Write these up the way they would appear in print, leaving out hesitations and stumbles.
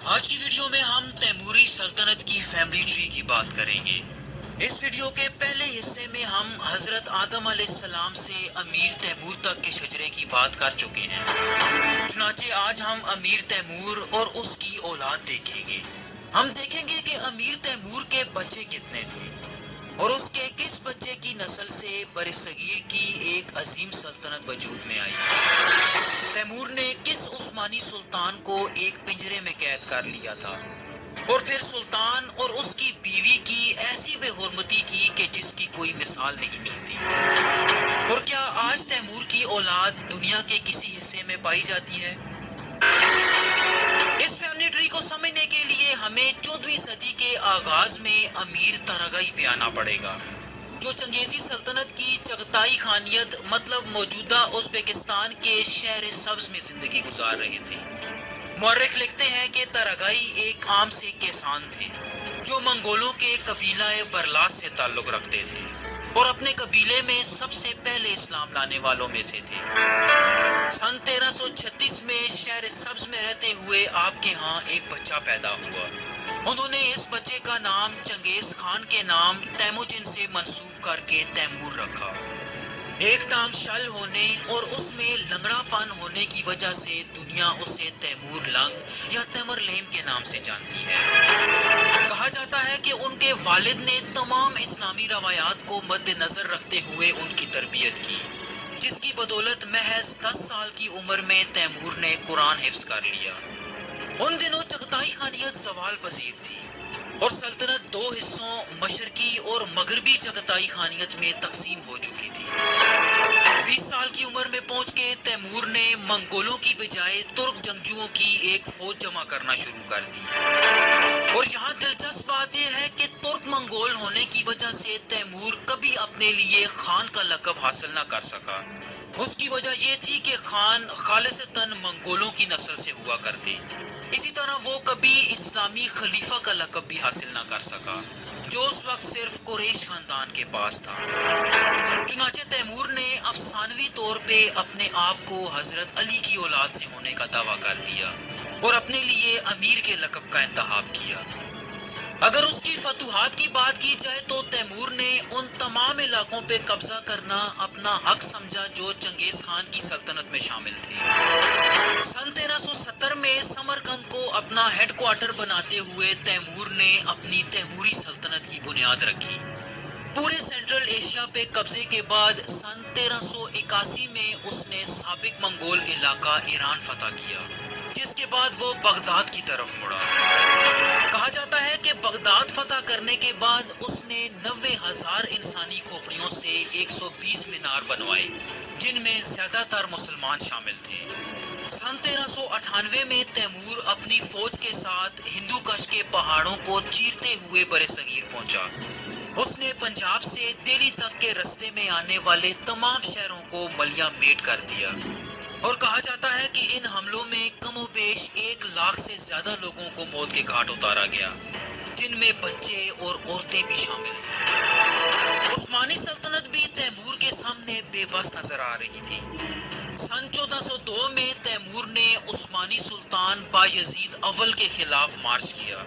آج کی ویڈیو میں ہم تیموری سلطنت کی فیملی ٹری کی بات کریں گے۔ اس ویڈیو کے پہلے حصے میں ہم حضرت آدم علیہ السلام سے امیر تیمور تک کے شجرے کی بات کر چکے ہیں۔ چنانچہ آج ہم امیر تیمور اور اس کی اولاد دیکھیں گے۔ ہم دیکھیں گے کہ امیر تیمور کے بچے کتنے تھے اور اس کے کس بچے کی نسل سے برصغیر کی ایک عظیم سلطنت وجود میں آئی۔ تیمور نے کس عثمانی سلطان کو ایک پنجرے میں قید کر لیا تھا اور پھر سلطان اور اس کی بیوی کی ایسی بے حرمتی کی کہ جس کی کوئی مثال نہیں ملتی۔ اور کیا آج تیمور کی اولاد دنیا کے کسی حصے میں پائی جاتی ہے؟ اس فیملی ٹری کو سمجھنے کے لیے ہمیں 14ویں صدی کے آغاز میں امیر ترغائی پہ آنا پڑے گا، جو چنگیزی سلطنت کی چغتائی خانیت مطلب موجودہ ازبکستان کے شہر سبز میں زندگی گزار رہے تھے۔ مورخ لکھتے ہیں کہ ترغائی ایک عام سے کسان تھے جو منگولوں کے قبیلہ برلاس سے تعلق رکھتے تھے اور اپنے قبیلے میں سب سے پہلے اسلام لانے والوں میں سے تھے۔ سن 1336 میں شہر سبز میں رہتے ہوئے آپ کے ہاں ایک بچہ پیدا ہوا۔ انہوں نے اس بچے کا نام چنگیز خان کے نام تیموجن سے منسوب کر کے تیمور رکھا۔ ایک ٹانگ شل ہونے اور اس میں لنگڑا پن ہونے کی وجہ سے دنیا اسے تیمور لنگ یا تیمرلین کے نام سے جانتی ہے۔ کہا جاتا ہے کہ ان کے والد نے تمام اسلامی روایات کو مد نظر رکھتے ہوئے ان کی تربیت کی، جس کی بدولت محض 10 سال کی عمر میں تیمور نے قرآن حفظ کر لیا۔ ان دنوں چغتائی خانیت زوال پذیر تھی اور سلطنت دو حصوں مشرقی اور مغربی چغتائی خانیت میں تقسیم ہو چکی تھی۔ 20 سال کی عمر میں پہنچ کے تیمور نے منگولوں کی بجائے ترک جنگجوؤں کی ایک فوج جمع کرنا شروع کر دی۔ اور یہاں دلچسپ بات یہ ہے کہ ترک منگول ہونے کی وجہ سے تیمور کبھی اپنے لیے خان کا لقب حاصل نہ کر سکا۔ اس کی وجہ یہ تھی کہ خان خالصتاً منگولوں کی نسل سے ہوا کرتے۔ اسی طرح وہ کبھی اسلامی خلیفہ کا لقب بھی حاصل نہ کر سکا، جو اس وقت صرف قریش خاندان کے پاس تھا۔ چنانچہ تیمور نے افسانوی طور پہ اپنے آپ کو حضرت علی کی اولاد سے ہونے کا دعویٰ کر دیا اور اپنے لیے امیر کے لقب کا انتخاب کیا۔ اگر اس کی فتوحات کی بات کی جائے تو تیمور نے ان تمام علاقوں پہ قبضہ کرنا اپنا حق سمجھا جو چنگیز خان کی سلطنت میں شامل تھے۔ سن 1370 میں سمرقند کو اپنا ہیڈ کوارٹر بناتے ہوئے تیمور نے اپنی تیموری سلطنت کی بنیاد رکھی۔ پورے سینٹرل ایشیا پہ قبضے کے بعد سن 1381 میں اس نے سابق منگول علاقہ ایران فتح کیا، جس کے بعد وہ بغداد کی طرف مڑا۔ کہا جاتا ہے کہ بغداد فتح کرنے کے بعد اس نے 90,000 انسانی کھوپڑیوں سے 120 مینار بنوائے، جن میں زیادہ تر مسلمان شامل تھے۔ سن 1398 میں تیمور اپنی فوج کے ساتھ ہندو کش کے پہاڑوں کو چیرتے ہوئے برصغیر پہنچا۔ اس نے پنجاب سے دہلی تک کے رستے میں آنے والے تمام شہروں کو ملیا میٹ کر دیا، اور کہا جاتا ہے کہ ان حملوں میں کم و بیش 1,00,000 سے زیادہ لوگوں کو موت کے گھاٹ اتارا گیا، جن میں بچے اور عورتیں بھی شامل تھیں۔ عثمانی سلطنت بھی تیمور کے سامنے بے بس نظر آ رہی تھی۔ سن 1402 میں تیمور نے عثمانی سلطان بایزید اول کے خلاف مارچ کیا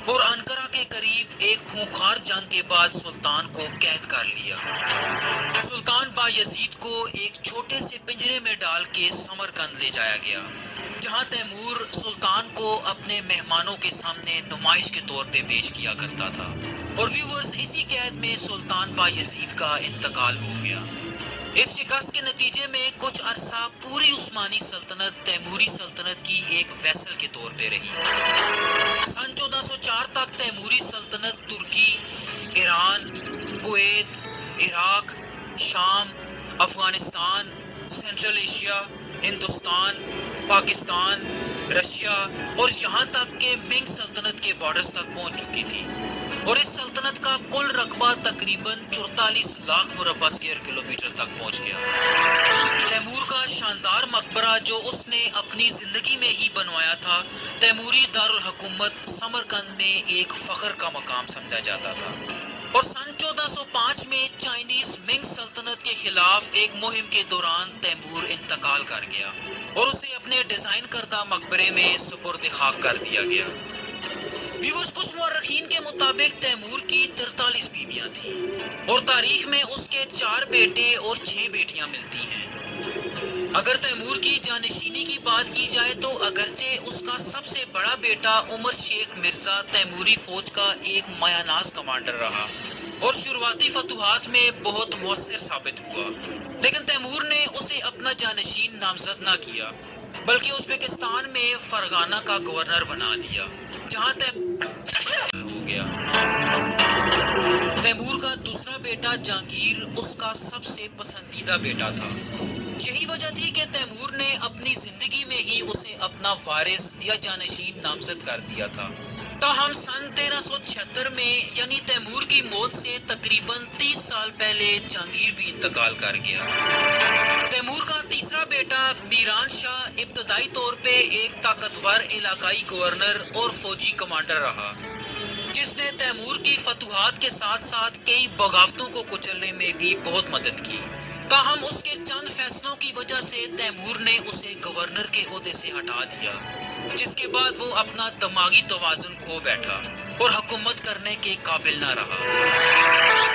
اور انقرہ کے قریب ایک خونخوار جنگ کے بعد سلطان کو قید کر لیا۔ سلطان بایزید کو ایک چھوٹے سے پنجرے میں ڈال کے سمرقند لے جایا گیا، جہاں تیمور سلطان کو اپنے مہمانوں کے سامنے نمائش کے طور پہ پیش کیا کرتا تھا، اور ویورز اسی قید میں سلطان بایزید کا انتقال ہو گیا۔ اس شکست کے نتیجے میں کچھ عرصہ پوری عثمانی سلطنت تیموری سلطنت کی ایک ویسل کے طور پہ رہی۔ سن 1404 تک تیموری سلطنت ترکی، ایران، کویت، عراق، شام، Afghanistan, central Asia, Hindustan, Pakistan, Russia اور یہاں تک کہ منگ سلطنت کے بارڈرز تک پہنچ چکی تھی، اور اس سلطنت کا کل رقبہ تقریباً 44 لاکھ مربع اسکوائر کلومیٹر تک پہنچ گیا۔ تیمور کا شاندار مقبرہ جو اس نے اپنی زندگی میں ہی بنوایا تھا، تیموری دارالحکومت سمرقند میں ایک فخر کا مقام سمجھا جاتا تھا۔ اور سن 1405 میں چائنیز منگ سلطنت کے خلاف ایک مہم کے دوران تیمور انتقال کر گیا اور اسے اپنے ڈیزائن کردہ مقبرے میں سپرد خاک کر دیا گیا۔ ویورز، کچھ مورخین کے مطابق تیمور کی 43 بیویاں تھیں اور تاریخ میں اس کے 4 بیٹے اور 6 بیٹیاں ملتی ہیں۔ اگر تیمور کی جانشینی کی بات کی جائے تو اگرچہ اس کا سب سے بڑا بیٹا عمر شیخ مرزا تیموری فوج کا ایک مایہ ناز کمانڈر رہا اور شروعاتی فتوحات میں بہت مؤثر ثابت ہوا، لیکن تیمور نے اسے اپنا جانشین نامزد نہ کیا بلکہ ازبکستان میں فرغانہ کا گورنر بنا دیا، جہاں ہو گیا۔ تیمور کا دوسرا بیٹا جہانگیر اس کا سب سے پسندیدہ بیٹا تھا۔ یہی وجہ تھی کہ تیمور نے اپنی زندگی میں ہی اسے اپنا وارث یا جانشین نامزد کر دیا تھا۔ تاہم سن 1376 میں یعنی تیمور کی موت سے تقریباً 30 سال پہلے جہانگیر بھی انتقال کر گیا۔ تیمور کا تیسرا بیٹا میران شاہ ابتدائی طور پہ ایک طاقتور علاقائی گورنر اور فوجی کمانڈر رہا، جس نے تیمور کی فتوحات کے ساتھ ساتھ کئی بغاوتوں کو کچلنے میں بھی بہت مدد کی۔ تاہم اس کے چند فیصلوں کی وجہ سے تیمور نے اسے گورنر کے عہدے سے ہٹا دیا، جس کے بعد وہ اپنا دماغی توازن کھو بیٹھا اور حکومت کرنے کے قابل نہ رہا۔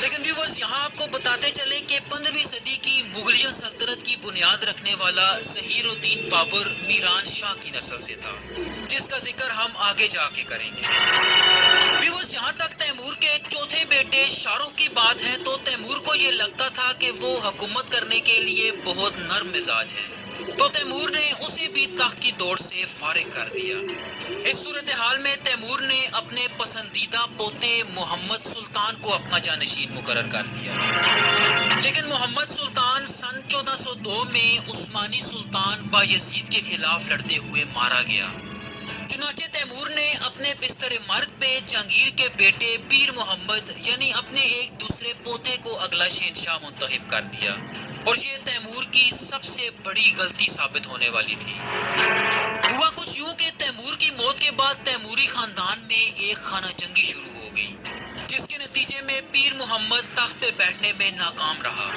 لیکن ویورز، یہاں آپ کو بتاتے چلیں کہ 15ویں صدی کی مغلیہ سلطنت کی بنیاد رکھنے والا ظہیر الدین بابر میران شاہ کی نسل سے تھا، جس کا ذکر ہم آگے جا کے کریں گے۔ ویورز، جہاں تک تیمور کے چوتھے بیٹے شاہ رخ کی بات ہے تو تیمور کو یہ لگتا تھا کہ وہ حکومت کرنے کے لیے بہت نرم مزاج ہے، تو تیمور نے اسے بھی تخت کی دوڑ سے فارغ کر دیا۔ اس صورتحال میں تیمور نے اپنے پسندیدہ پوتے محمد سلطان کو اپنا جانشین مقرر کر دیا، لیکن محمد سلطان سن 1402 میں عثمانی سلطان بایزید کے خلاف لڑتے ہوئے مارا گیا۔ چنانچہ تیمور نے اپنے بستر مرگ پہ جہانگیر کے بیٹے پیر محمد یعنی اپنے ایک دوسرے پوتے کو اگلا شہنشاہ منتخب کر دیا، اور یہ تیمور کی سب سے بڑی غلطی ثابت ہونے والی تھی۔ ہوا کچھ یوں کہ تیمور کی موت کے بعد تیموری خاندان میں ایک خانہ جنگی شروع ہو گئی، جس کے نتیجے میں پیر محمد تخت پہ بیٹھنے میں ناکام رہا۔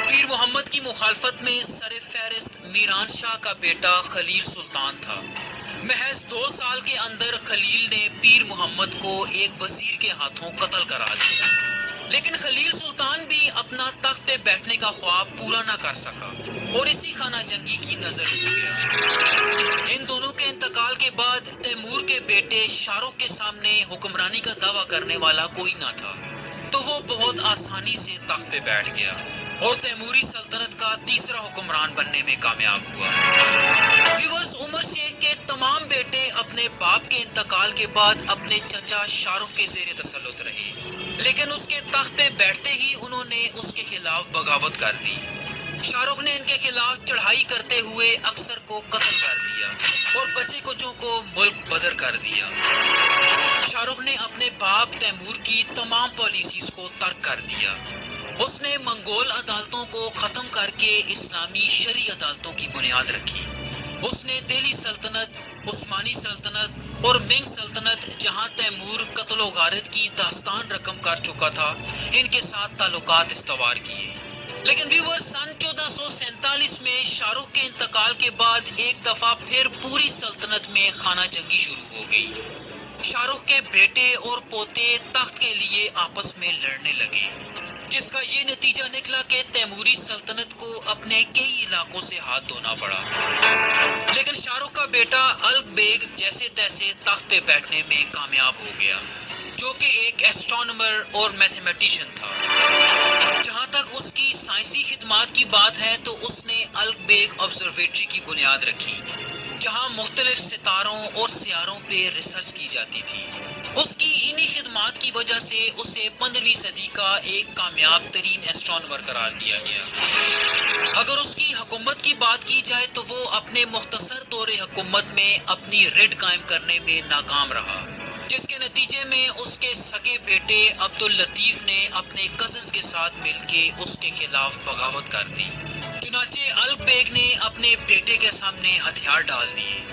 پیر محمد کی مخالفت میں سر فہرست میران شاہ کا بیٹا خلیل سلطان تھا۔ محض 2 سال کے اندر خلیل نے پیر محمد کو ایک وزیر کے ہاتھوں قتل کرا دیا، لیکن خلیل سلطان بھی اپنا تخت پہ بیٹھنے کا خواب پورا نہ کر سکا اور اسی خانہ جنگی کی نظر ہو گیا۔ ان دونوں کے انتقال کے بعد تیمور کے بیٹے شاہ رخ کے سامنے حکمرانی کا دعویٰ کرنے والا کوئی نہ تھا، تو وہ بہت آسانی سے تخت پہ بیٹھ گیا اور تیموری سلطنت کا تیسرا حکمران بننے میں کامیاب ہوا۔ ویورز، عمر شیخ کے تمام بیٹے اپنے باپ کے انتقال کے بعد اپنے چچا شاہ رخ کے زیر تسلط رہے، لیکن اس کے تخت پہ بیٹھتے ہی انہوں نے اس کے خلاف بغاوت کر دی۔ شاہ رخ نے ان کے خلاف چڑھائی کرتے ہوئے اکثر کو قتل کر دیا اور بچے کچوں کو ملک بدر کر دیا۔ شاہ رخ نے اپنے باپ تیمور کی تمام پالیسیز کو ترک کر دیا۔ اس نے منگول عدالتوں کو ختم کر کے اسلامی شرعی عدالتوں کی بنیاد رکھی۔ اس نے دہلی سلطنت، عثمانی سلطنت اور منگ سلطنت، جہاں تیمور قتل و غارت کی داستان رقم کر چکا تھا، ان کے ساتھ تعلقات استوار کیے۔ لیکن ویور، سن 1447 میں شاہ رخ کے انتقال کے بعد ایک دفعہ پھر پوری سلطنت میں خانہ جنگی شروع ہو گئی۔ شاہ رخ کے بیٹے اور پوتے تخت کے لیے آپس میں لڑنے لگے، جس کا یہ نتیجہ نکلا کہ تیموری سلطنت کو اپنے کئی علاقوں سے ہاتھ دھونا پڑا۔ لیکن شاہ رخ کا بیٹا الغ بیگ جیسے تیسے تخت پہ بیٹھنے میں کامیاب ہو گیا، جو کہ ایک ایسٹرونومر اور میتھمیٹیشین تھا۔ جہاں تک اس کی سائنسی خدمات کی بات ہے تو اس نے الغ بیگ آبزرویٹری کی بنیاد رکھی، جہاں مختلف ستاروں اور سیاروں پہ ریسرچ کی جاتی تھی۔ اس کی انہی خدمات کی وجہ سے اسے 15ویں صدی کا ایک کامیاب ترین ایسٹرونومر قرار دیا گیا۔ اگر اس کی حکومت کی بات کی جائے تو وہ اپنے مختصر دور حکومت میں اپنی رڈ قائم کرنے میں ناکام رہا، جس کے نتیجے میں اس کے سگے بیٹے عبداللطیف نے اپنے کزنز کے ساتھ مل کے اس کے خلاف بغاوت کر دی۔ چنانچہ الغ بیگ نے اپنے بیٹے کے سامنے ہتھیار ڈال دیے۔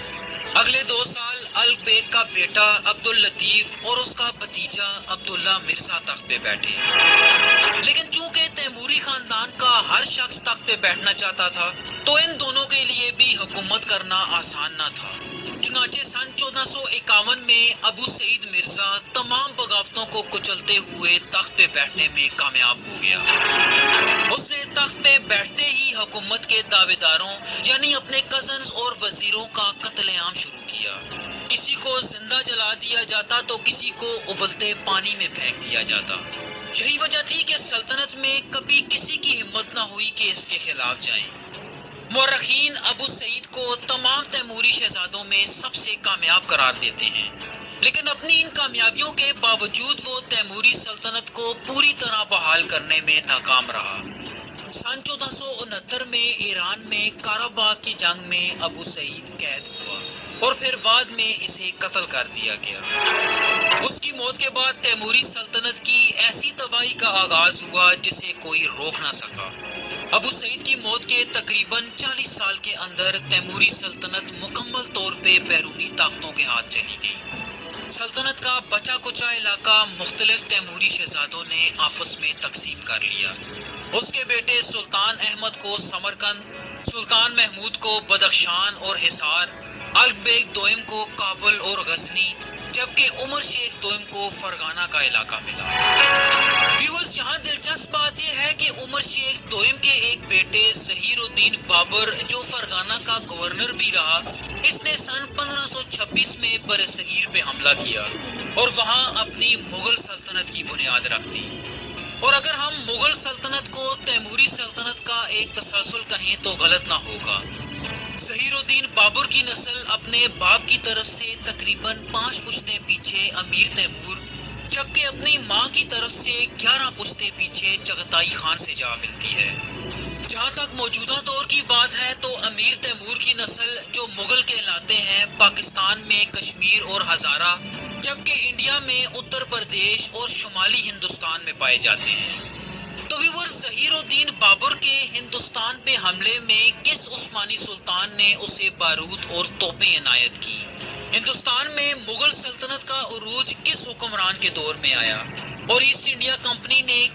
اگلے 2 سال الغ بیگ کا بیٹا عبداللطیف اور اس کا بھتیجا بھتیجا عبداللہ مرزا تخت پہ بیٹھے، لیکن چونکہ تیموری خاندان کا ہر شخص تخت پہ بیٹھنا چاہتا تھا تو ان دونوں کے لیے بھی حکومت کرنا آسان نہ تھا۔ چنانچہ سن 1451 میں ابو سعید مرزا تمام بغاوتوں کو کچلتے ہوئے تخت پہ بیٹھنے میں کامیاب ہو گیا۔ اس نے تخت پہ بیٹھتے ہی حکومت کے دعوے داروں یعنی اپنے کزنز اور وزیروں کا قتل عام شروع کیا۔ کسی کو زندہ جلا دیا جاتا تو کسی کو ابلتے پانی میں پھینک دیا جاتا۔ یہی وجہ تھی کہ سلطنت میں کبھی کسی کی ہمت نہ ہوئی کہ اس کے خلاف جائیں۔ مورخین ابو سعید کو تمام تیموری شہزادوں میں سب سے کامیاب قرار دیتے ہیں، لیکن اپنی ان کامیابیوں کے باوجود وہ تیموری سلطنت کو پوری طرح بحال کرنے میں ناکام رہا۔ سن 1469 میں ایران میں قاراباغ کی جنگ میں ابو سعید قید ہوا اور پھر بعد میں اسے قتل کر دیا گیا۔ اس کی موت کے بعد تیموری سلطنت کی ایسی تباہی کا آغاز ہوا جسے کوئی روک نہ سکا۔ ابو سعید کی موت کے تقریباً 40 سال کے اندر تیموری سلطنت مکمل طور پہ بیرونی طاقتوں کے ہاتھ چلی گئی۔ سلطنت کا بچا کچا علاقہ مختلف تیموری شہزادوں نے آپس میں تقسیم کر لیا۔ اس کے بیٹے سلطان احمد کو سمرقند، سلطان محمود کو بدخشان اور حصار، الگ بیگ دوئم کو کابل اور غزنی، جبکہ عمر شیخ دوئم کو فرغانہ کا علاقہ ملا۔ ویورز، یہاں دلچسپ بات یہ ہے کہ عمر شیخ دوئم کے ایک بیٹے ظہیر الدین بابر جو فرغانہ کا گورنر بھی رہا، اس نے سن 1526 میں برصغیر پہ حملہ کیا اور وہاں اپنی مغل سلطنت کی بنیاد رکھ دی۔ اور اگر ہم مغل سلطنت کو تیموری سلطنت کا ایک تسلسل کہیں تو غلط نہ ہوگا۔ ظہیر الدین بابر کی نسل اپنے باپ کی طرف سے تقریباً 5 پشتیں پیچھے امیر تیمور، جبکہ اپنی ماں کی طرف سے 11 پشتیں پیچھے چغتائی خان سے جا ملتی ہے۔ جہاں تک موجودہ دور کی بات ہے تو امیر تیمور کی نسل جو مغل کہلاتے ہیں پاکستان میں کشمیر اور ہزارہ، جبکہ انڈیا میں اتر پردیش اور شمالی ہندوستان میں پائے جاتے ہیں۔ تو ویورز، ظہیر الدین بابر کے ہندوستان پہ حملے میں کس عثمانی سلطان نے اسے بارود اور توپیں عنایت کی؟ ہندوستان میں مغل سلطنت کا عروج کس حکمران کے دور میں آیا؟ اور ایسٹ انڈیا کمپنی نے